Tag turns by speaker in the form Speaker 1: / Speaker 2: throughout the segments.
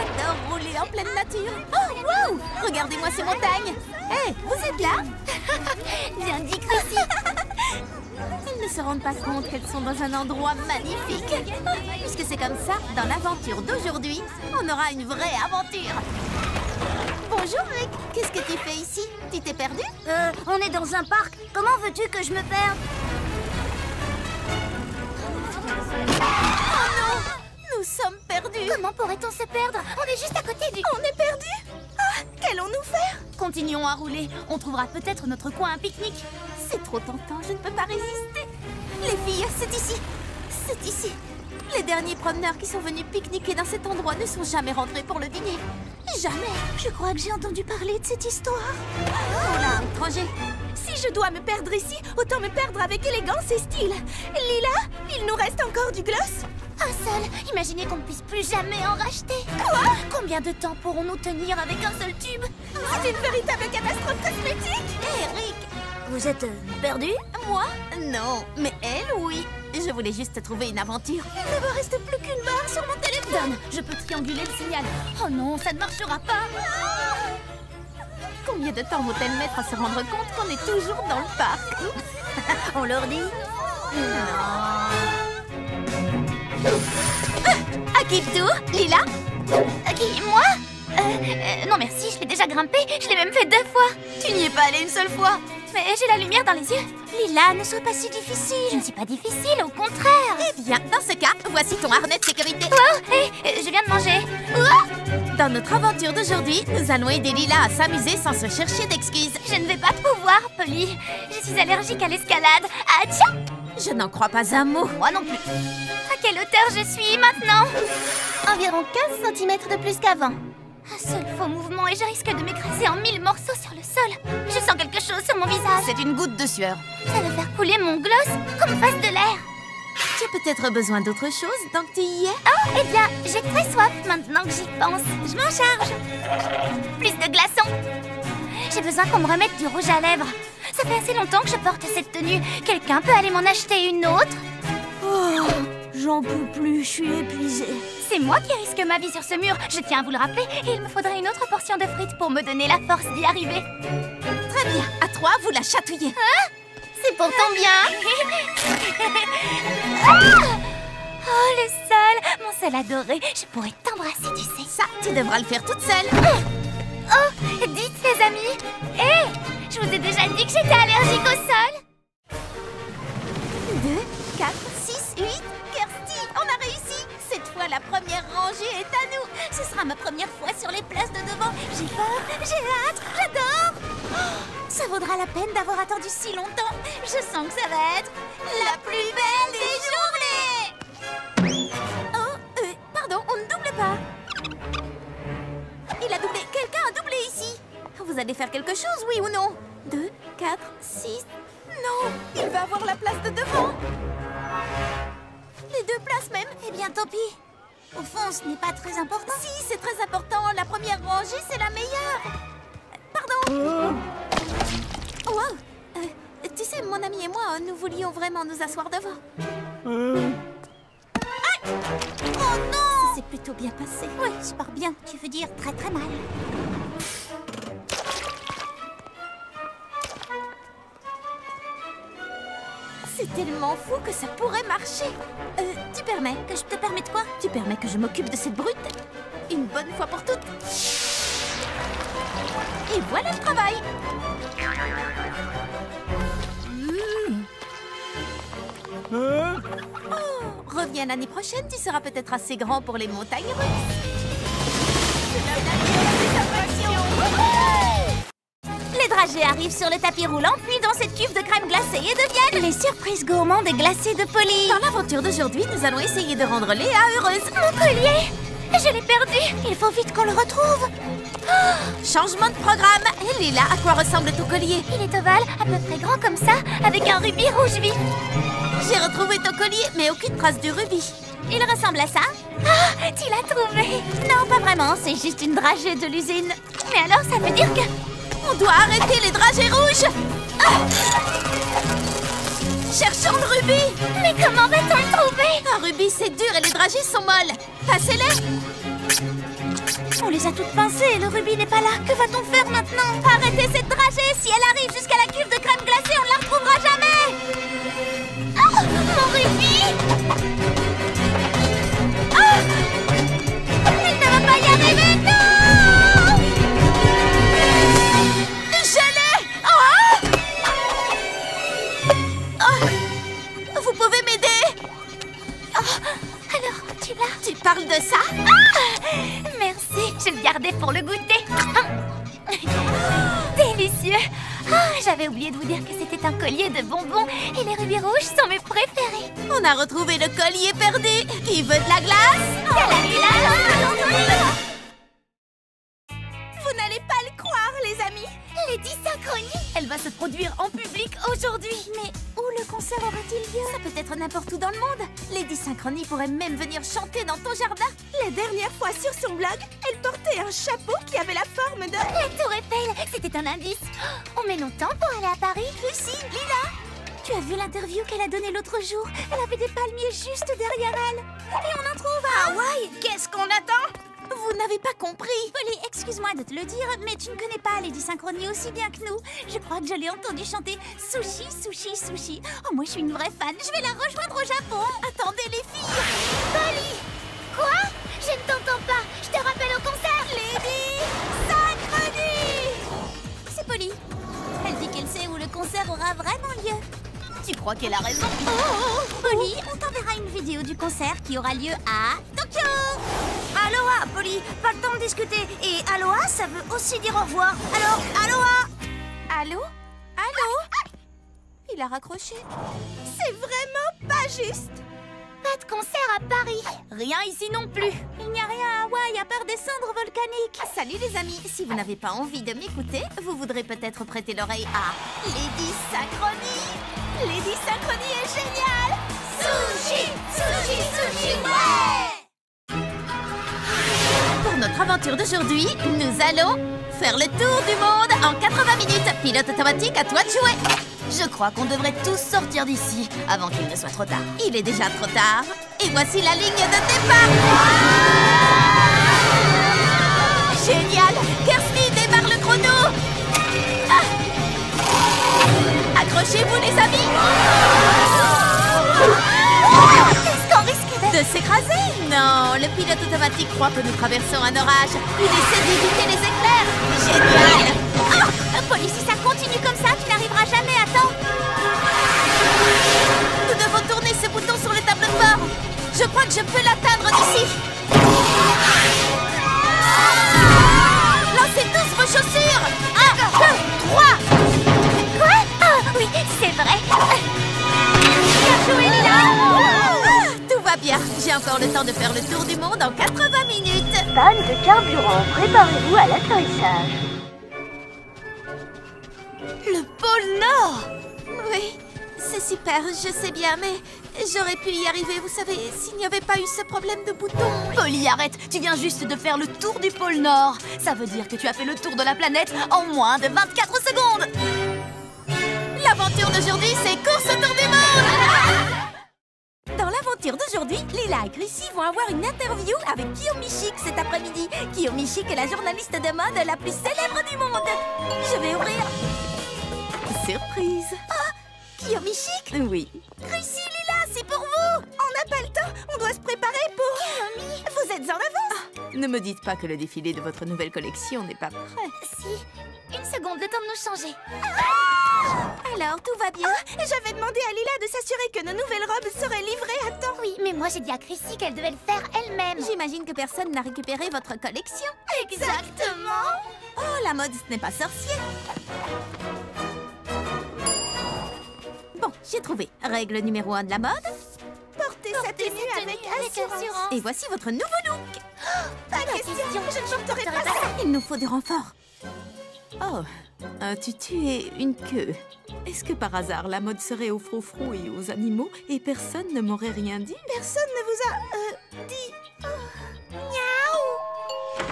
Speaker 1: J'adore rouler en pleine nature. Oh, wow! Regardez-moi ces montagnes. Hé, vous êtes là?
Speaker 2: Bien dit, Chrissy.
Speaker 1: Elles ne se rendent pas compte qu'elles sont dans un endroit magnifique. Puisque c'est comme ça, dans l'aventure d'aujourd'hui, on aura une vraie aventure. Bonjour Rick, qu'est-ce que tu fais ici? Tu t'es perdu?
Speaker 2: On est dans un parc. Comment veux-tu que je me perde?
Speaker 1: Oh non! Nous sommes perdus.
Speaker 2: Comment pourrait-on se perdre? On est juste à côté du...
Speaker 1: On est perdus? Ah, qu'allons-nous faire?
Speaker 2: Continuons à rouler. On trouvera peut-être notre coin à pique-nique.
Speaker 1: C'est trop tentant, je ne peux pas résister. Les filles, c'est ici. C'est ici. Les derniers promeneurs qui sont venus pique-niquer dans cet endroit ne sont jamais rentrés pour le dîner. Jamais.
Speaker 2: Je crois que j'ai entendu parler de cette histoire.
Speaker 1: Oh là, étranger. Si je dois me perdre ici, autant me perdre avec élégance et style. Lila, il nous reste encore du gloss?
Speaker 2: Un seul. Imaginez qu'on ne puisse plus jamais en racheter.
Speaker 1: Quoi?
Speaker 2: Combien de temps pourrons-nous tenir avec un seul tube?
Speaker 1: C'est une véritable catastrophe cosmétique. Eric,
Speaker 2: Vous êtes perdu?
Speaker 1: moi? Non, mais elle, oui. Je voulais juste trouver une aventure. Il ne me reste plus qu'une barre sur mon téléphone.
Speaker 2: Je peux trianguler le signal. Oh non, ça ne marchera pas.
Speaker 1: Combien de temps vont-elles mettre à se rendre compte qu'on est toujours dans le parc?
Speaker 2: On leur dit?
Speaker 1: À qui le tour? Lila?
Speaker 2: Qui, moi? Non merci, je l'ai déjà grimpé. Je l'ai même fait 2 fois.
Speaker 1: Tu n'y es pas allée une seule fois?
Speaker 2: Mais j'ai la lumière dans les yeux. Lila, ne sois pas si difficile. Je ne suis pas difficile, au contraire.
Speaker 1: Eh bien, dans ce cas, voici ton harnais de sécurité.
Speaker 2: Oh, hé, je viens de manger.
Speaker 1: Dans notre aventure d'aujourd'hui, nous allons aider Lila à s'amuser sans se chercher d'excuses.
Speaker 2: Je ne vais pas pouvoir, Polly. Je suis allergique à l'escalade. Ah, tiens!
Speaker 1: Je n'en crois pas un mot.
Speaker 2: Moi non plus. À quelle hauteur je suis maintenant?
Speaker 1: Environ 15 cm de plus qu'avant.
Speaker 2: Un seul faux mouvement et je risque de m'écraser en 1000 morceaux sur le sol. Je sens quelque chose sur mon visage.
Speaker 1: C'est une goutte de sueur.
Speaker 2: Ça va faire couler mon gloss comme fasse de l'air.
Speaker 1: Tu as peut-être besoin d'autre chose tant que tu y es?
Speaker 2: Oh, eh bien, j'ai très soif maintenant que j'y pense. Je m'en charge. Plus de glaçons. J'ai besoin qu'on me remette du rouge à lèvres. Ça fait assez longtemps que je porte cette tenue. Quelqu'un peut aller m'en acheter une autre?
Speaker 1: Oh, j'en peux plus, je suis épuisée.
Speaker 2: C'est moi qui risque ma vie sur ce mur. Je tiens à vous le rappeler. Et il me faudrait une autre portion de frites pour me donner la force d'y arriver.
Speaker 1: Très bien, à toi, vous la chatouillez.
Speaker 2: Hein?
Speaker 1: C'est pour ton bien.
Speaker 2: Oh, le sol. Mon sol adoré. Je pourrais t'embrasser, tu sais.
Speaker 1: Ça, tu devras le faire toute seule.
Speaker 2: Oh, dites les amis. Hé, je vous ai déjà dit que j'étais allergique au sol.
Speaker 1: 2, 4, 6, 8. Kirsty, on a réussi. Cette fois, la première rangée est à nous.
Speaker 2: Ce sera ma première fois sur les places de devant. J'ai peur, j'ai hâte, j'adore. Oh, ça vaudra la peine d'avoir attendu si longtemps. Je sens que ça va être la plus belle des journées.
Speaker 1: Oh, pardon, on ne double pas. Il a doublé. Quelqu'un a doublé ici. Vous allez faire quelque chose, oui ou non? 2, 4, 6... Non, il va avoir la place de devant. Les 2 places même.
Speaker 2: Eh bien, tant pis. Au fond, ce n'est pas très important.
Speaker 1: Si, c'est très important. La première rangée, c'est la meilleure. Pardon. Wow. Tu sais, mon ami et moi, nous voulions vraiment nous asseoir devant. Ah! Oh non! Ça s'est plutôt bien passé.
Speaker 2: Oui, je pars bien. Tu veux dire très très mal.
Speaker 1: C'est tellement fou que ça pourrait marcher. Tu permets?
Speaker 2: Que je te permets de quoi?
Speaker 1: Tu permets que je m'occupe de cette brute? Une bonne fois pour toutes. Et voilà le travail. Oh, reviens l'année prochaine, tu seras peut-être assez grand pour les montagnes russes.
Speaker 2: Les dragées arrivent sur le tapis roulant, puis dans cette cuve de crème glacée et de miel. Les surprises gourmandes et glacées de Polly.
Speaker 1: Dans l'aventure d'aujourd'hui, nous allons essayer de rendre Léa heureuse.
Speaker 2: Mon collier! Je l'ai perdu. Il faut vite qu'on le retrouve.
Speaker 1: Oh, changement de programme. Et Léla, à quoi ressemble ton collier?
Speaker 2: Il est ovale, à peu près grand comme ça, avec un rubis rouge vif.
Speaker 1: J'ai retrouvé ton collier, mais aucune trace du rubis.
Speaker 2: Il ressemble à ça? Ah, tu l'as trouvé? Non, pas vraiment, c'est juste une dragée de l'usine. Mais alors, ça veut dire que...
Speaker 1: On doit arrêter les dragées rouges. Ah! Cherchons le rubis.
Speaker 2: Mais comment va-t-on le trouver?
Speaker 1: Un rubis, c'est dur et les dragées sont molles. Passez-les.
Speaker 2: On les a toutes pincées et le rubis n'est pas là. Que va-t-on faire maintenant? Arrêtez cette dragée. Si elle arrive jusqu'à la cuve de crème glacée, on ne la retrouvera jamais. Oh, mon rubis! Oh, elle ne va pas y arriver, non!
Speaker 1: Je l'ai! Vous pouvez m'aider?
Speaker 2: Alors, tu l'as?
Speaker 1: Tu parles de ça?
Speaker 2: Merci, je le gardais pour le goûter. Délicieux. J'avais oublié de vous dire que c'était un collier de bonbons et les rubis rouges sont mes préférés.
Speaker 1: On a retrouvé le collier perdu. Qui veut de la glace? Vous n'allez pas le croire, les amis.
Speaker 2: Lady Synchronie, elle va se produire en public aujourd'hui. Mais où le concert aura-t-il lieu?
Speaker 1: Ça peut être n'importe où dans le monde. Lady Synchronie pourrait même venir chanter dans ton jardin.
Speaker 3: La dernière fois sur son blog, elle portait un chapeau qui avait la forme de...
Speaker 2: La tour Eiffel, c'était un indice. On met longtemps pour aller à Paris.
Speaker 1: Lucie, Lila,
Speaker 2: Tu as vu l'interview qu'elle a donnée l'autre jour? Elle avait des palmiers juste derrière elle. Et on en trouve à
Speaker 1: Hawaï. Qu'est-ce qu'on attend? Vous n'avez pas compris.
Speaker 2: Polly, excuse-moi de te le dire, mais tu ne connais pas Lady Synchronie aussi bien que nous. Je crois que je l'ai entendu chanter Sushi, Sushi, Sushi. Oh, moi je suis une vraie fan. Je vais la rejoindre au Japon.
Speaker 1: Attendez les filles.
Speaker 2: Polly! Quoi? Je ne t'entends pas. Je te rappelle au concert.
Speaker 1: Lady Synchronie.
Speaker 2: C'est Polly. Elle dit qu'elle sait où le concert aura vraiment lieu.
Speaker 1: Tu crois qu'elle a raison?
Speaker 2: Polly, on t'enverra une vidéo du concert qui aura lieu à Tokyo.
Speaker 3: Aloha, Polly, pas le temps de discuter. Et aloha, ça veut aussi dire au revoir. Alors, aloha!
Speaker 1: Allô? Allô? Il a raccroché.
Speaker 3: C'est vraiment pas juste.
Speaker 2: Pas de concert à Paris.
Speaker 1: Rien ici non plus.
Speaker 2: Il n'y a rien à Hawaï à part des cendres volcaniques.
Speaker 1: Salut les amis, si vous n'avez pas envie de m'écouter, vous voudrez peut-être prêter l'oreille à Lady Synchronie. Lady Synchronie est géniale.
Speaker 2: Sushi, sushi, sushi, ouais!
Speaker 1: Pour notre aventure d'aujourd'hui, nous allons faire le tour du monde en 80 minutes. Pilote automatique, à toi de jouer. Je crois qu'on devrait tous sortir d'ici avant qu'il ne soit trop tard. Il est déjà trop tard. Et voici la ligne de départ. Génial! Kirsty démarre le chrono. Accrochez-vous les amis.
Speaker 2: Est-ce qu'on risque
Speaker 1: De s'écraser? Non, le pilote automatique croit que nous traversons un orage. Il essaie d'éviter les éclairs. Génial!
Speaker 2: Polly, si ça continue comme ça, tu n'arriveras jamais à temps.
Speaker 1: Nous devons tourner ce bouton sur le tableau de bord. Je crois que je peux l'atteindre d'ici. Lancez tous vos chaussures. 1, 2, 3.
Speaker 2: Quoi? Ah, oui, c'est vrai. Bien joué, Lila.
Speaker 1: Tout va bien. J'ai encore le temps de faire le tour du monde en 80 minutes.
Speaker 3: Panne de carburant, préparez-vous à l'atterrissage.
Speaker 1: Le pôle Nord. Oui, c'est super, je sais bien, mais j'aurais pu y arriver, vous savez, s'il n'y avait pas eu ce problème de bouton.
Speaker 3: Polly, arrête, tu viens juste de faire le tour du pôle Nord. Ça veut dire que tu as fait le tour de la planète en moins de 24 secondes.
Speaker 1: L'aventure d'aujourd'hui, c'est course autour du monde. Dans l'aventure d'aujourd'hui, Lila et Chrissy vont avoir une interview avec Kiyomi Chic cet après-midi. Kiyomi Chic est la journaliste de mode la plus célèbre du monde. Je vais ouvrir. Surprise. Kiyomi Chic? Oui. Chrissy, Lila, c'est pour vous. On n'a pas le temps, on doit se préparer pour... Kiyomi, vous êtes en avance. Ne me dites pas que le défilé de votre nouvelle collection n'est pas prêt.
Speaker 2: Si, une seconde, le temps de nous changer.
Speaker 1: Alors, tout va bien?
Speaker 3: J'avais demandé à Lila de s'assurer que nos nouvelles robes seraient livrées à temps.
Speaker 2: Oui, mais moi j'ai dit à Chrissy qu'elle devait le faire elle-même.
Speaker 1: J'imagine que personne n'a récupéré votre collection.
Speaker 2: Exactement.
Speaker 1: Oh, la mode, ce n'est pas sorcier. Bon, j'ai trouvé. Règle numéro 1 de la mode. Portez sa tenue avec assurance. Et voici votre nouveau look.
Speaker 3: Pas question, je ne porterai pas ça.
Speaker 1: Il nous faut du renfort. Oh, un tutu et une queue. Est-ce que par hasard la mode serait aux froufrous et aux animaux et personne ne m'aurait rien dit?
Speaker 3: Personne ne vous a dit...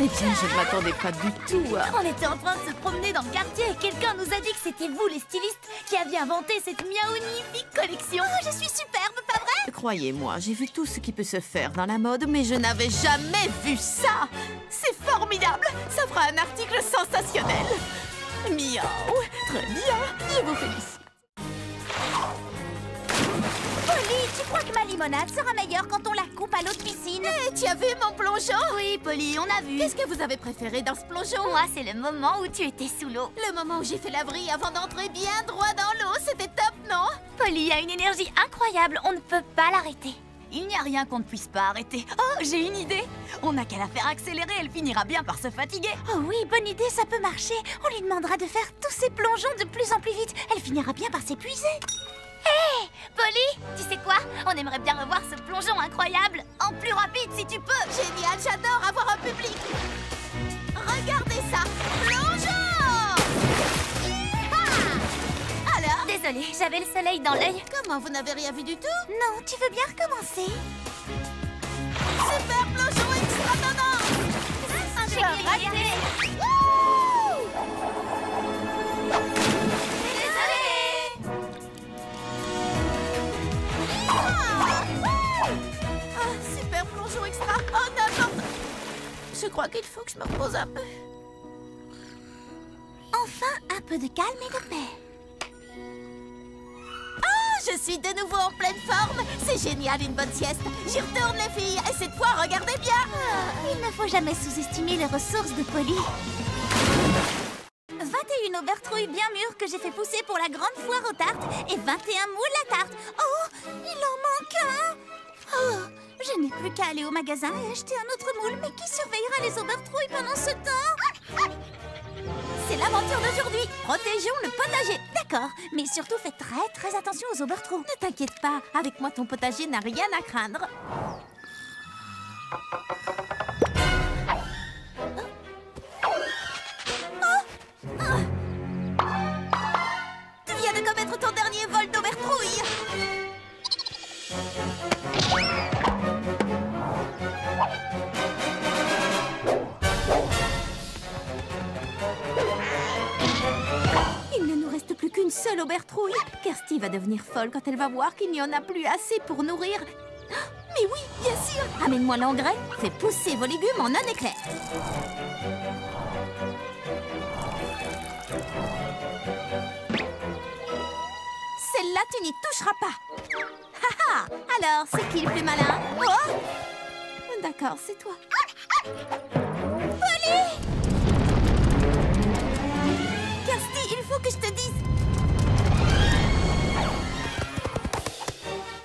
Speaker 1: Eh bien, je ne m'attendais pas du tout à...
Speaker 2: On était en train de se promener dans le quartier et quelqu'un nous a dit que c'était vous, les stylistes, qui aviez inventé cette miaonifique collection.
Speaker 3: Oh, je suis superbe, pas vrai?
Speaker 1: Croyez-moi, j'ai vu tout ce qui peut se faire dans la mode, mais je n'avais jamais vu ça. C'est formidable. Ça fera un article sensationnel. Miaou. Très bien. Je vous félicite.
Speaker 2: Polly, tu crois que ma limonade sera meilleure quand on la coupe à l'eau de piscine?
Speaker 1: Tu as vu mon plongeon?
Speaker 3: Oui, Polly, on a vu.
Speaker 1: Qu'est-ce que vous avez préféré dans ce plongeon?
Speaker 3: Moi, c'est le moment où tu étais sous l'eau.
Speaker 1: Le moment où j'ai fait la vrille avant d'entrer bien droit dans l'eau, c'était top, non?
Speaker 3: Polly a une énergie incroyable, on ne peut pas l'arrêter. Il n'y a rien qu'on ne puisse pas arrêter. Oh, j'ai une idée. On n'a qu'à la faire accélérer, elle finira bien par se fatiguer.
Speaker 2: Oh oui, bonne idée, ça peut marcher. On lui demandera de faire tous ces plongeons de plus en plus vite. Elle finira bien par s'épuiser.
Speaker 3: Hé, Polly, tu sais quoi? On aimerait bien revoir ce plongeon incroyable. En plus rapide, si tu peux.
Speaker 1: Génial, j'adore avoir un public. Regardez ça. Plongeon! Alors?
Speaker 3: Désolée, j'avais le soleil dans l'œil.
Speaker 1: Comment, vous n'avez rien vu du tout?
Speaker 2: Non, tu veux bien recommencer?
Speaker 1: Super plongeon extra tendance!
Speaker 3: J'ai raté.
Speaker 1: Super plongeon extra! Oh, n'importe! Je crois qu'il faut que je me repose un peu.
Speaker 2: Enfin, un peu de calme et de paix.
Speaker 1: Je suis de nouveau en pleine forme. C'est génial, une bonne sieste. J'y retourne, les filles. Et cette fois, regardez bien.
Speaker 2: Il ne faut jamais sous-estimer les ressources de Polly. 21 aubertrouilles bien mûres que j'ai fait pousser pour la grande foire aux tartes et 21 moules à tarte. Oh, il en manque un. Oh, je n'ai plus qu'à aller au magasin et acheter un autre moule. Mais qui surveillera les aubertrouilles pendant ce temps?
Speaker 1: C'est l'aventure d'aujourd'hui. Protégeons le potager.
Speaker 2: D'accord, mais surtout faites très attention aux aubertrouilles.
Speaker 1: Ne t'inquiète pas. Avec moi, ton potager n'a rien à craindre. Tu viens de commettre ton dernier vol d'aubertrouille. Il ne nous reste plus qu'une seule aubertrouille. Kirsty va devenir folle quand elle va voir qu'il n'y en a plus assez pour nourrir. Mais oui, bien sûr. Amène-moi l'engrais. Fais pousser vos légumes en un éclair. Celle-là, tu n'y toucheras pas. Haha. Alors, c'est qui le plus malin? Oh, d'accord, c'est toi. Polly! Kirsty, il faut que je te dise.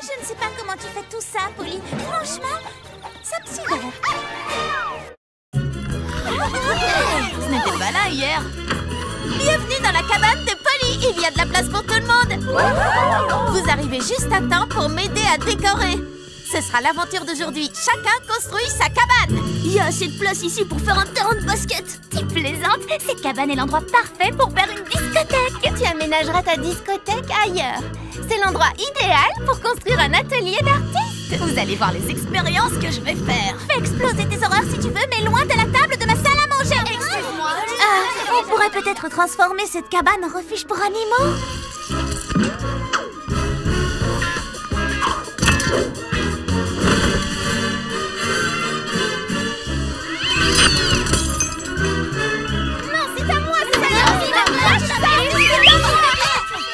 Speaker 2: Je ne sais pas comment tu fais tout ça, Polly. Franchement, ça me sidère.
Speaker 3: Ce n'était pas là hier.
Speaker 1: Bienvenue dans la cabane de Polly. Il y a de la place pour tout le monde. Vous arrivez juste à temps pour m'aider à décorer. Ce sera l'aventure d'aujourd'hui. Chacun construit sa cabane.
Speaker 3: Il y a assez de place ici pour faire un terrain de basket. Tu plaisantes? Cette cabane est l'endroit parfait pour faire une discothèque.
Speaker 1: Tu aménageras ta discothèque ailleurs. C'est l'endroit idéal pour construire un atelier d'artistes.
Speaker 3: Vous allez voir les expériences que je vais faire.
Speaker 2: Fais exploser tes horreurs si tu veux, mais loin de la table de ma salle à manger.
Speaker 3: Excuse-moi.
Speaker 2: On pourrait peut-être transformer cette cabane en refuge pour animaux.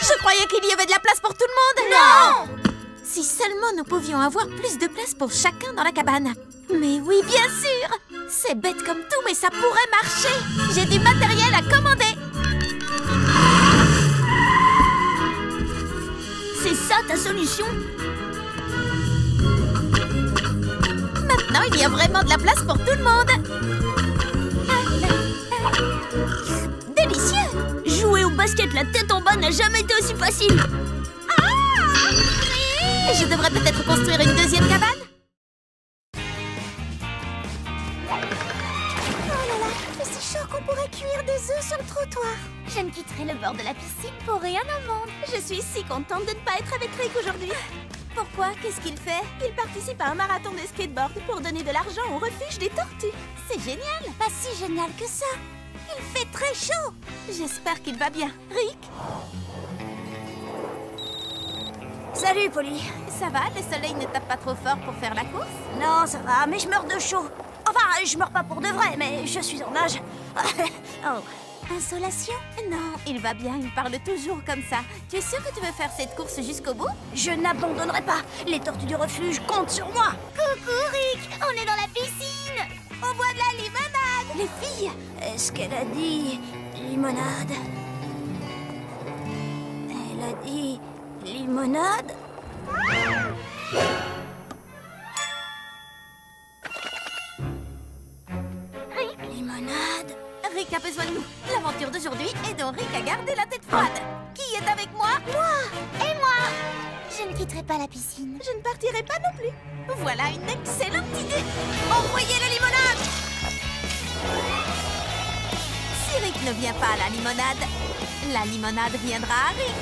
Speaker 1: Je croyais qu'il y avait de la place pour tout le monde.
Speaker 2: Non!
Speaker 1: Si seulement nous pouvions avoir plus de place pour chacun dans la cabane. Mais oui, bien sûr. C'est bête comme tout, mais ça pourrait marcher. J'ai du matériel à commander.
Speaker 3: C'est ça ta solution?
Speaker 1: Maintenant, il y a vraiment de la place pour tout le monde. Délicieux.
Speaker 3: Jouer au basket la tête en bas n'a jamais été aussi facile.
Speaker 1: Je devrais peut-être construire une deuxième cabane.
Speaker 2: C'est si chaud qu'on pourrait cuire des œufs sur le trottoir.
Speaker 3: Je ne quitterai le bord de la piscine pour rien au monde.
Speaker 1: Je suis si contente de ne pas être avec Rick aujourd'hui. Pourquoi? Qu'est-ce qu'il fait? Il participe à un marathon de skateboard pour donner de l'argent au refuge des tortues. C'est génial.
Speaker 2: Pas si génial que ça. Il fait très chaud.
Speaker 1: J'espère qu'il va bien. Rick?
Speaker 2: Salut, Polly.
Speaker 1: Ça va, le soleil ne tape pas trop fort pour faire la course?
Speaker 2: Non, ça va, mais je meurs de chaud. Enfin, je meurs pas pour de vrai, mais je suis en nage. Oh.
Speaker 1: Insolation? Non, il va bien, il parle toujours comme ça. Tu es sûr que tu veux faire cette course jusqu'au bout?
Speaker 2: Je n'abandonnerai pas. Les tortues du refuge comptent sur moi.
Speaker 3: Coucou, Rick. On est dans la piscine.
Speaker 1: On boit de la limonade!
Speaker 2: Les filles, est-ce qu'elle a dit limonade? Elle a dit limonade? Limonade?
Speaker 1: Rick a besoin de nous. L'aventure d'aujourd'hui est dont Rick a gardé la tête froide. Qui est avec moi?
Speaker 3: Et moi? Je ne quitterai pas la piscine.
Speaker 1: Je ne partirai pas non plus. Voilà une excellente idée. Envoyez la limonade! Si Rick ne vient pas à la limonade viendra à Rick.